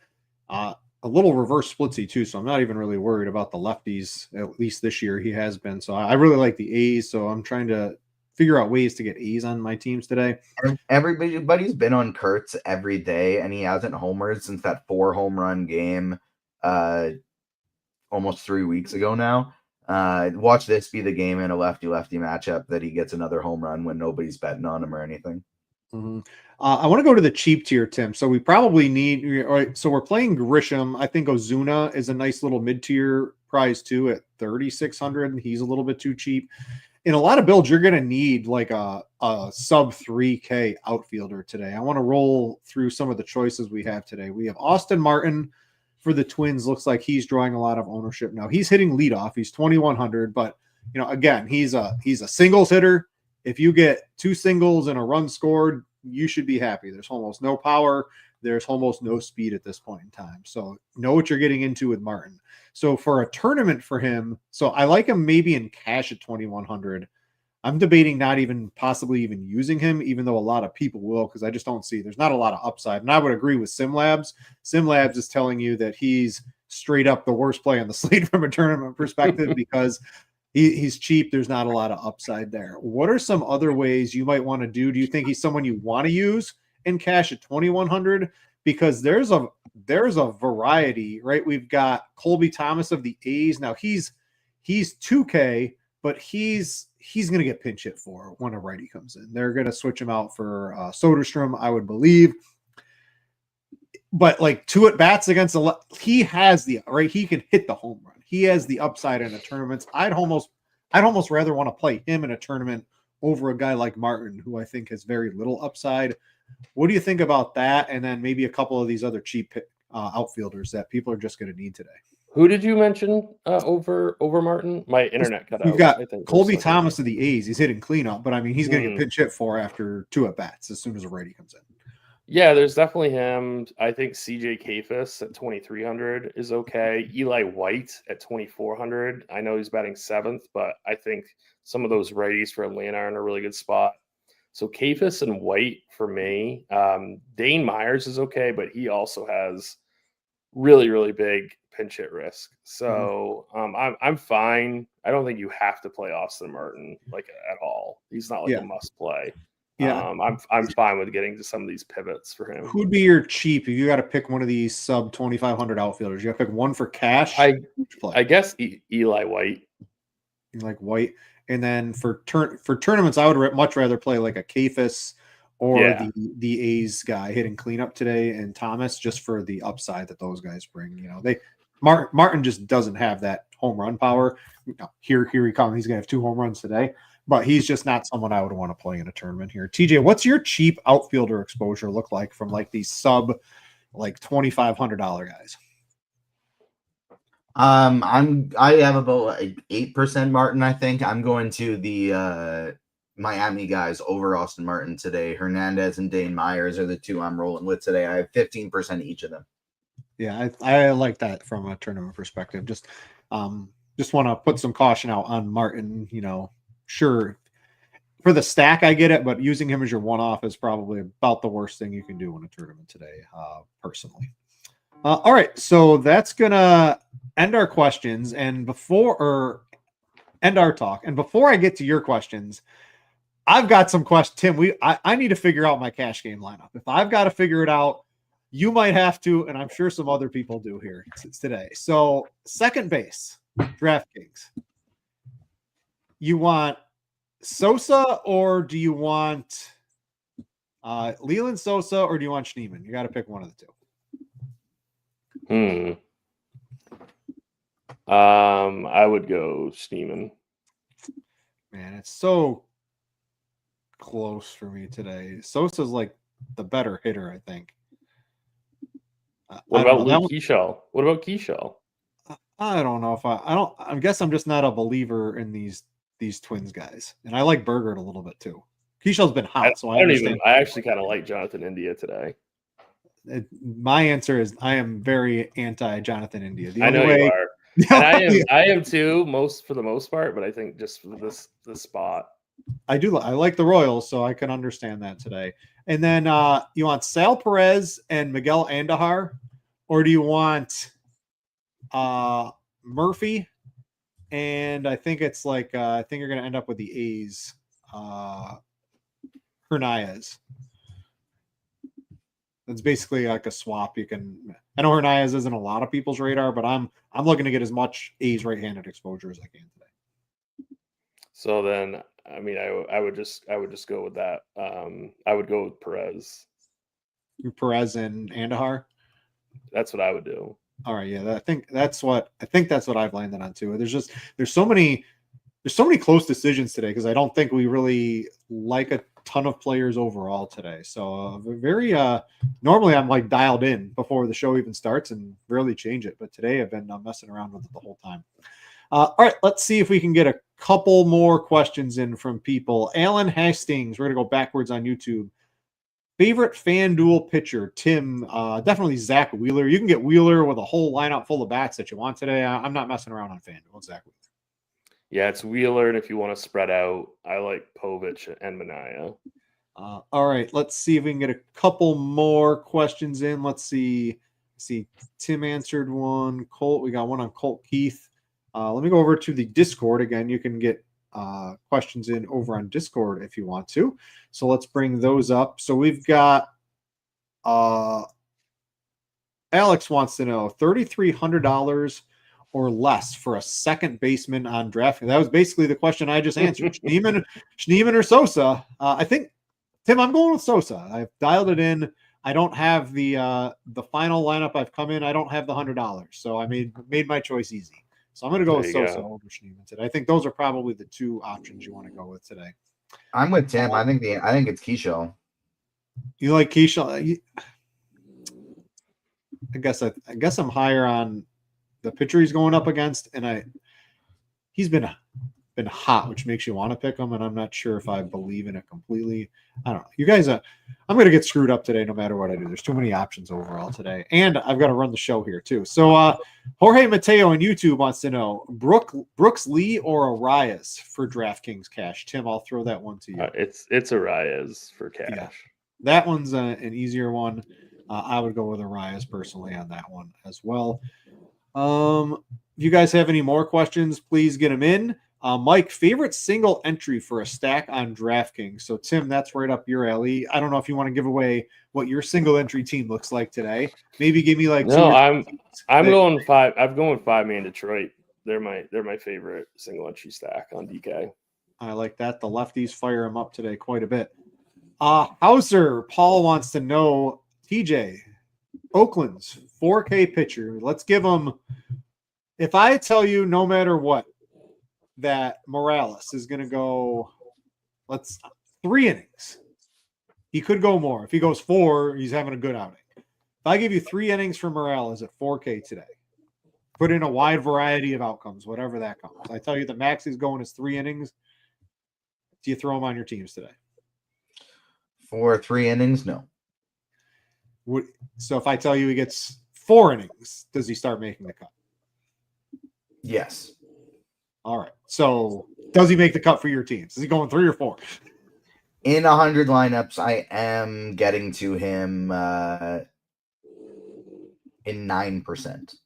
a little reverse splitsy too, so I'm not even really worried about the lefties. At least this year he has been. So I really like the A's. So I'm trying to figure out ways to get A's on my teams today. Everybody's been on Kurtz every day, and he hasn't homered since that 4 home run game almost 3 weeks ago now. Watch this be the game in a lefty-lefty matchup that he gets another home run when nobody's betting on him or anything. Mm-hmm. I want to go to the cheap tier, Tim. So we probably need, all right, so we're playing Grisham. I think Ozuna is a nice little mid-tier prize too at 3,600. He's a little bit too cheap. In a lot of builds, you're going to need like a sub 3K outfielder today. I want to roll through some of the choices we have today. We have Austin Martin for the Twins. Looks like he's drawing a lot of ownership now. He's hitting leadoff. He's 2,100, but again, he's a singles hitter. If you get 2 singles and a run scored, you should be happy. There's almost no power. There's almost no speed at this point in time. So know what you're getting into with Martin. So for a tournament for him, so I like him maybe in cash at 2,100. I'm debating not even possibly even using him, even though a lot of people will, because I just don't see there's not a lot of upside. And I would agree with SimLabs. SimLabs is telling you that he's straight up the worst play on the slate from a tournament perspective because he's cheap. There's not a lot of upside there. What are some other ways you might want to do? Do you think he's someone you want to use in cash at 2,100? Because there's a variety, right? We've got Colby Thomas of the A's. Now he's 2K, but he's going to get pinch hit for when a righty comes in. They're going to switch him out for Soderstrom, I would believe. But like 2 at bats against he has the right. He can hit the home run. He has the upside in the tournaments. I'd almost rather want to play him in a tournament over a guy like Martin, who I think has very little upside. What do you think about that? And then maybe a couple of these other cheap outfielders that people are just going to need today. Who did you mention over Martin? My internet cut out. We've got Colby Thomas of the A's. He's hitting cleanup, but I mean, he's going to get pinch hit for after 2 at bats as soon as a righty comes in. Yeah, there's definitely him. I think CJ Kafis at 2,300 is okay. Eli White at 2,400. I know he's batting 7th, but I think some of those righties for Atlanta are in a really good spot. So Kafis and White for me. Dane Myers is okay, but he also has really, really big pinch hit risk. So I'm fine. I don't think you have to play Austin Martin like at all. He's not like a must play. Yeah, I'm fine with getting to some of these pivots for him. Who'd be your cheap if you got to pick one of these sub 2,500 outfielders? You got to pick one for cash. I guess Eli White. You like White, and then for tournaments, I would much rather play like a Kafis or the A's guy hitting cleanup today, and Thomas just for the upside that those guys bring. Martin just doesn't have that home run power. Here he comes. He's gonna have 2 home runs today. But he's just not someone I would want to play in a tournament here. TJ, what's your cheap outfielder exposure look like from like these sub like $2,500 guys? I have about 8% Martin. I think I'm going to the Miami guys over Austin Martin today. Hernandez and Dane Myers are the 2 I'm rolling with today. I have 15% each of them. Yeah, I like that from a tournament perspective. Just want to put some caution out on Martin. Sure, for the stack, I get it, but using him as your one-off is probably about the worst thing you can do in a tournament today, personally. All right, so that's gonna end our questions, and end our talk. And before I get to your questions, I've got some questions, Tim. I need to figure out my cash game lineup. If I've got to figure it out, you might have to, and I'm sure some other people do here today. So, second base, DraftKings. You want Sosa or do you want Leland Sosa or do you want Schneemann? You got to pick one of the two. I would go Schneemann. Man, it's so close for me today. Sosa's like the better hitter, I think. What about Luke Keeschel? What about Keeschel? I don't know if I guess I'm just not a believer in these Twins guys. And I like Bergert a little bit too. Keeshel's been hot, so I actually kind of like Jonathan India today. My answer is I am very anti Jonathan India. I know you are. And I am too, for the most part, but I think just for this spot. I like the Royals, so I can understand that today. And then you want Sal Perez and Miguel Andujar, or do you want Murphy? And I think it's like I think you're going to end up with the A's, Hernandez. It's basically like a swap. I know Hernandez isn't a lot of people's radar, but I'm looking to get as much A's right-handed exposure as I can today. So then, I mean, I would just go with that. I would go with Perez. Perez and Andujar. That's what I would do. All right, yeah, I think that's what I've landed on too. There's so many close decisions today because I don't think we really like a ton of players overall today. So very normally I'm like dialed in before the show even starts and rarely change it, but today I've been messing around with it the whole time. All right, let's see if we can get a couple more questions in from people. Alan Hastings, we're gonna go backwards on YouTube. Favorite FanDuel pitcher, Tim? Definitely Zach Wheeler. You can get Wheeler with a whole lineup full of bats that you want today. I'm not messing around on FanDuel. It's Zach Wheeler. Yeah, it's Wheeler, and if you want to spread out, I like Povich and Manaea. All right, let's see if we can get a couple more questions in. Let's see. Tim answered one. Colt, we got one on Colt Keith. Let me go over to the Discord again. You can get questions in over on Discord if you want to. So let's bring those up. So we've got Alex wants to know $3,300 or less for a second baseman on DraftKings. That was basically the question I just answered. Schneemann or Sosa. I think, Tim, I'm going with Sosa. I've dialed it in. I don't have the final lineup I've come in. I don't have the $100, so I made my choice easy. So I'm going to go with Sosa over Schneemann today. I think those are probably the two options you want to go with today. I'm with Tim. I think it's Keeschel. You like Keeschel? I guess I'm higher on the pitcher he's going up against, and he's been hot, which makes you want to pick him, and I'm not sure if I believe in it completely. I don't know. You guys, I'm going to get screwed up today no matter what I do. There's too many options overall today, and I've got to run the show here too. So Jorge Mateo on YouTube wants to know Brooks Lee or Arias for DraftKings cash. Tim, I'll throw that one to you. It's Arias for cash. Yeah. That one's an easier one. I would go with Arias personally on that one as well. If you guys have any more questions, please get them in. Mike, favorite single entry for a stack on DraftKings. So, Tim, that's right up your alley. I don't know if you want to give away what your single entry team looks like today. Maybe give me like I'm going 5-man Detroit. They're my favorite single entry stack on DK. I like that. The lefties fire him up today quite a bit. Hauser, Paul wants to know TJ, Oakland's 4K pitcher. Let's give him. If I tell you no matter what, that Morales is going to go, 3 innings. He could go more. If he goes 4, he's having a good outing. If I give you 3 innings for Morales at 4K today, put in a wide variety of outcomes, whatever that comes. I tell you the max he's going is 3 innings. Do you throw him on your teams today? For 3 innings, no. So if I tell you he gets 4 innings, does he start making the cut? Yes. All right. So does he make the cut for your teams? Is he going 3 or 4? In 100 lineups, I am getting to him in 9%.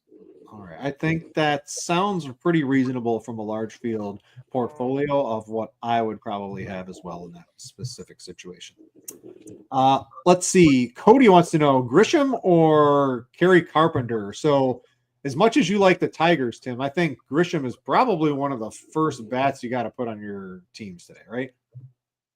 All right. I think that sounds pretty reasonable from a large field portfolio of what I would probably have as well in that specific situation. Let's see. Cody wants to know Grisham or Kerry Carpenter. So, as much as you like the Tigers, Tim, I think Grisham is probably one of the first bats you got to put on your teams today, right?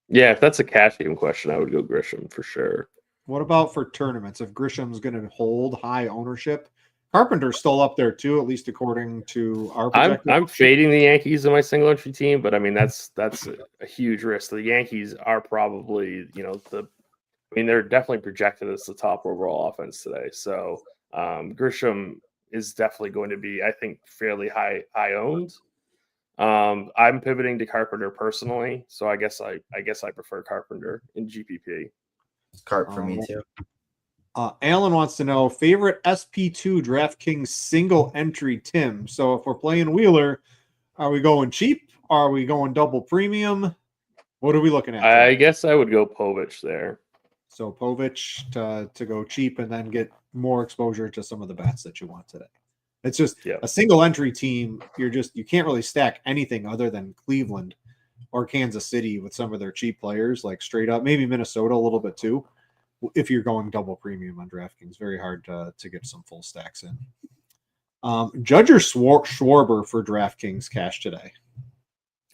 Yeah, if that's a cash game question, I would go Grisham for sure. What about for tournaments? If Grisham's going to hold high ownership, Carpenter's still up there too, at least according to our projected. I'm fading the Yankees in my single entry team, but I mean that's a huge risk. The Yankees are probably, they're definitely projected as the top overall offense today. So Grisham is definitely going to be, I think, fairly high owned. I'm pivoting to Carpenter personally, so I guess I prefer Carpenter in GPP. Carp for me too. Alan wants to know favorite SP2 DraftKings single entry Tim. So if we're playing Wheeler, are we going cheap? Are we going double premium? What are we looking at? I guess I would go Povich there. So Povich to go cheap and then get more exposure to some of the bats that you want today. It's just a single entry team. You can't really stack anything other than Cleveland or Kansas City with some of their cheap players, like straight up, maybe Minnesota a little bit too. If you're going double premium on DraftKings, very hard to get some full stacks in. Judge or Schwarber for DraftKings cash today?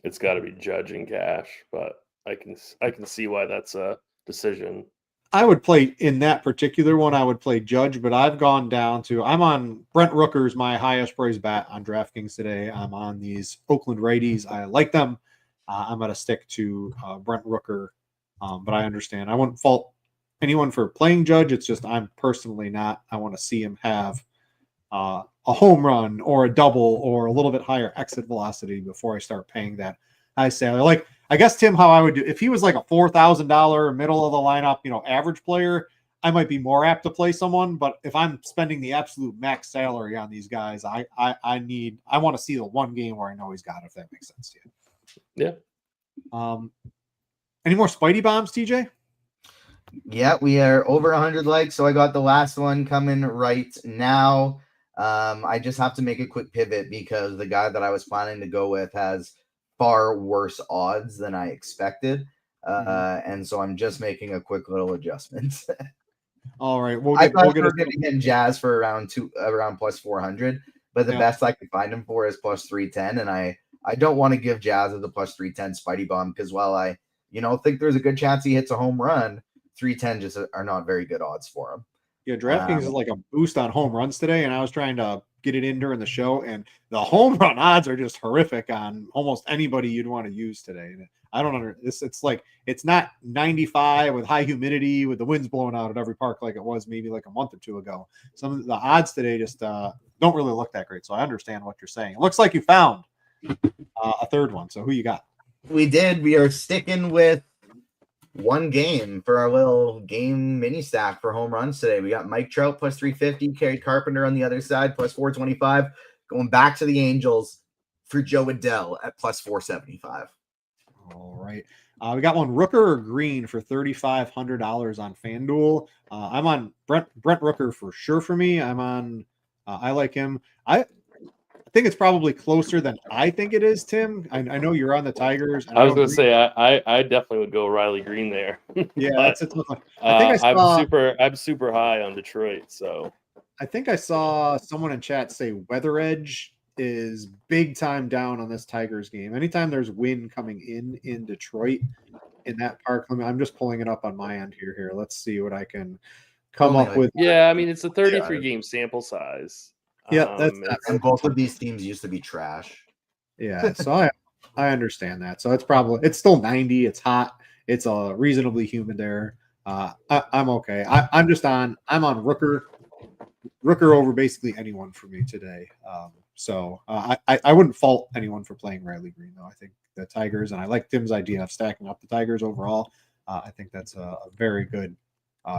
It's got to be Judge and cash, but I can see why that's a decision. I would play in that particular one. I would play Judge, but I've gone down to I'm on Brent Rooker's my highest praised bat on DraftKings today. I'm on these Oakland righties. I like them. I'm going to stick to Brent Rooker, but I understand. I wouldn't fault anyone for playing Judge. It's just I'm personally not. I want to see him have a home run or a double or a little bit higher exit velocity before I start paying that high salary. Like, I guess, Tim, how I would do if he was like a $4,000 middle of the lineup, average player, I might be more apt to play someone. But if I'm spending the absolute max salary on these guys, I want to see the one game where I know he's got it, if that makes sense to you. Yeah. Any more Spidey bombs, TJ? Yeah, we are over 100 likes, so I got the last one coming right now. I just have to make a quick pivot because the guy that I was planning to go with has far worse odds than I expected. And so I'm just making a quick little adjustment. All right. I thought we were going to get Jazz for around plus 400, but the best I could find him for is plus 310. And I don't want to give Jazz the plus 310 Spidey bomb because while I think there's a good chance he hits a home run, 310 just are not very good odds for him. Yeah, DraftKings is like a boost on home runs today, and I was trying to get it in during the show, and the home run odds are just horrific on almost anybody you'd want to use today. And I don't understand. It's like it's not 95 with high humidity with the winds blowing out at every park like it was maybe like a month or two ago. Some of the odds today just don't really look that great. So I understand what you're saying. It looks like you found a third one. So who you got? We did. We are sticking with one game for our little game mini stack for home runs today. We got Mike Trout plus 350, Kerry Carpenter on the other side plus 425. Going back to the Angels for Joe Adell at plus 475. All right. We got one Rooker or Green for $3,500 on FanDuel. I'm on Brent Rooker for sure for me. I'm on I like him. I think it's probably closer than I think it is, Tim. I know you're on the Tigers. I was going to say I definitely would go Riley Green there. Yeah, but, that's a tough one. I'm super high on Detroit, so I think I saw someone in chat say Weather Edge is big time down on this Tigers game. Anytime there's wind coming in Detroit in that park, I'm just pulling it up on my end here. Let's see what I can come up with. Yeah, I mean it's a 33 game sample size. Yeah, and both of these teams used to be trash. Yeah, so I understand that. So it's still 90. It's hot. It's reasonably humid there. I'm okay. I'm on Rooker over basically anyone for me today. So I wouldn't fault anyone for playing Riley Green though. I think the Tigers, and I like Tim's idea of stacking up the Tigers overall. I think that's a very good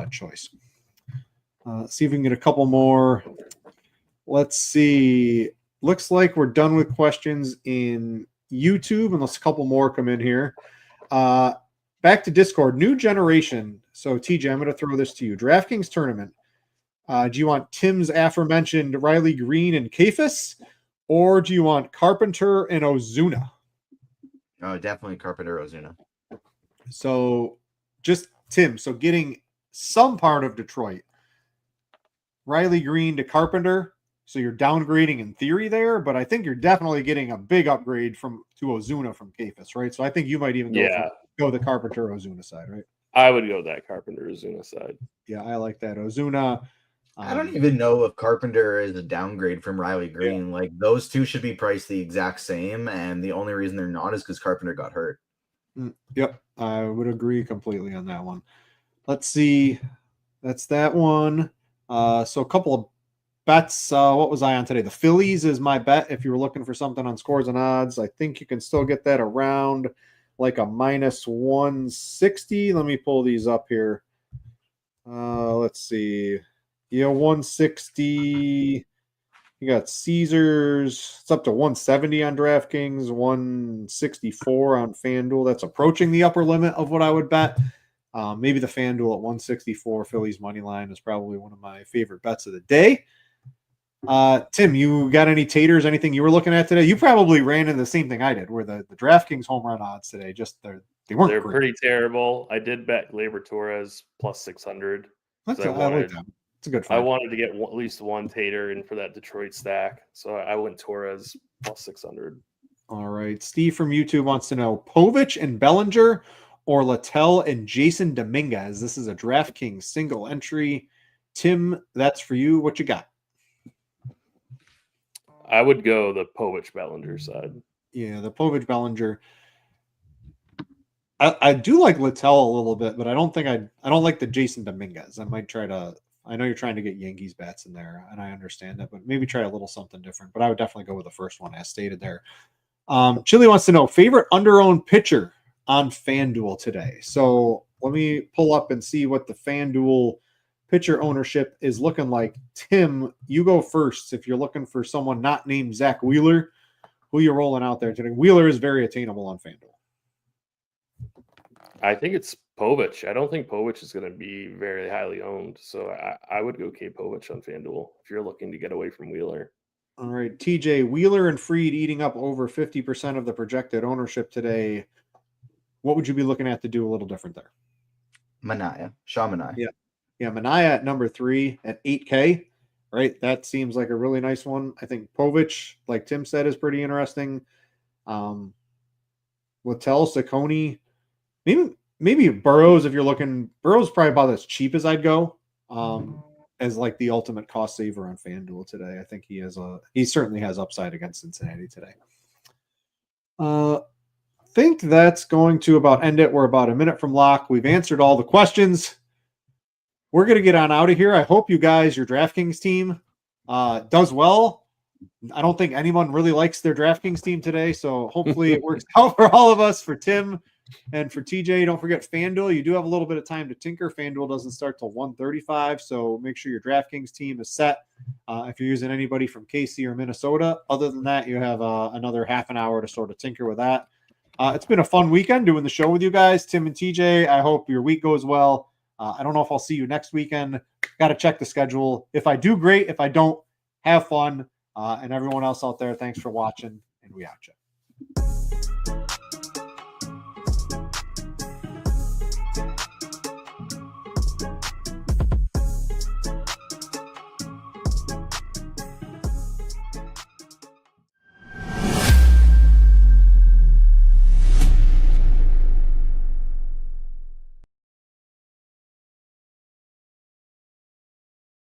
choice. See if we can get a couple more. Let's see. Looks like we're done with questions in YouTube, unless a couple more come in here. Back to Discord. New generation. So, TJ, I'm going to throw this to you. DraftKings tournament. Do you want Tim's aforementioned Riley Green and Kafis, or do you want Carpenter and Ozuna? Oh, definitely Carpenter Ozuna. So just Tim. So getting some part of Detroit, Riley Green to Carpenter. So you're downgrading in theory there, but I think you're definitely getting a big upgrade to Ozuna from Kafis, right? So I think you might even go the Carpenter Ozuna side, right? I would go that Carpenter Ozuna side. Yeah, I like that. Ozuna. I don't even know if Carpenter is a downgrade from Riley Green. Like those two should be priced the exact same, and the only reason they're not is because Carpenter got hurt. Yep, I would agree completely on that one. Let's see. That's that one. So a couple of bets. What was I on today? The Phillies is my bet. If you were looking for something on scores and odds, I think you can still get that around like a minus 160. Let me pull these up here. Let's see. Yeah, 160. You got Caesars. It's up to 170 on DraftKings, 164 on FanDuel. That's approaching the upper limit of what I would bet. Maybe the FanDuel at 164 Phillies money line is probably one of my favorite bets of the day. Tim, you got any taters, anything you were looking at today? You probably ran into the same thing I did, where the DraftKings home run odds today, they're pretty terrible. I did bet Gleyber Torres plus 600. I like that. It's a good find. I wanted to get at least one tater in for that Detroit stack, so I went Torres plus 600. All right. Steve from YouTube wants to know Povich and Bellinger or Littell and Jason Dominguez. This is a DraftKings single entry. Tim, that's for you. What you got? I would go the Povich Bellinger side. Yeah, the Povich Bellinger. I do like Littell a little bit, but I don't like the Jason Dominguez. I might try to. I know you're trying to get Yankees bats in there, and I understand that, but maybe try a little something different. But I would definitely go with the first one as stated there. Chili wants to know favorite under-owned pitcher on FanDuel today. So let me pull up and see what the FanDuel pitcher ownership is looking like. Tim, you go first. If you're looking for someone not named Zach Wheeler, who you rolling out there today? Wheeler is very attainable on FanDuel. I think it's Povich. I don't think Povich is going to be very highly owned. So I would go K Povich on FanDuel if you're looking to get away from Wheeler. All right, TJ, Wheeler and Fried eating up over 50% of the projected ownership today. What would you be looking at to do a little different there? Sean Manaea. Yeah, Manaea at number 3 at 8K, right? That seems like a really nice one. I think Povich, like Tim said, is pretty interesting. Littell, Ciccone, maybe Burrows if you're looking. Burrows probably about as cheap as I'd go as like the ultimate cost saver on FanDuel today. I think he certainly has upside against Cincinnati today. Think that's going to about end it. We're about a minute from lock. We've answered all the questions. We're going to get on out of here. I hope you guys, your DraftKings team, does well. I don't think anyone really likes their DraftKings team today, so hopefully it works out for all of us. For Tim and for TJ, don't forget FanDuel. You do have a little bit of time to tinker. FanDuel doesn't start till 1:35, so make sure your DraftKings team is set. If you're using anybody from KC or Minnesota, other than that, you have another half an hour to sort of tinker with that. It's been a fun weekend doing the show with you guys, Tim and TJ. I hope your week goes well. I don't know if I'll see you next weekend. Got to check the schedule. If I do, great. If I don't, have fun. And everyone else out there, thanks for watching, and we out you.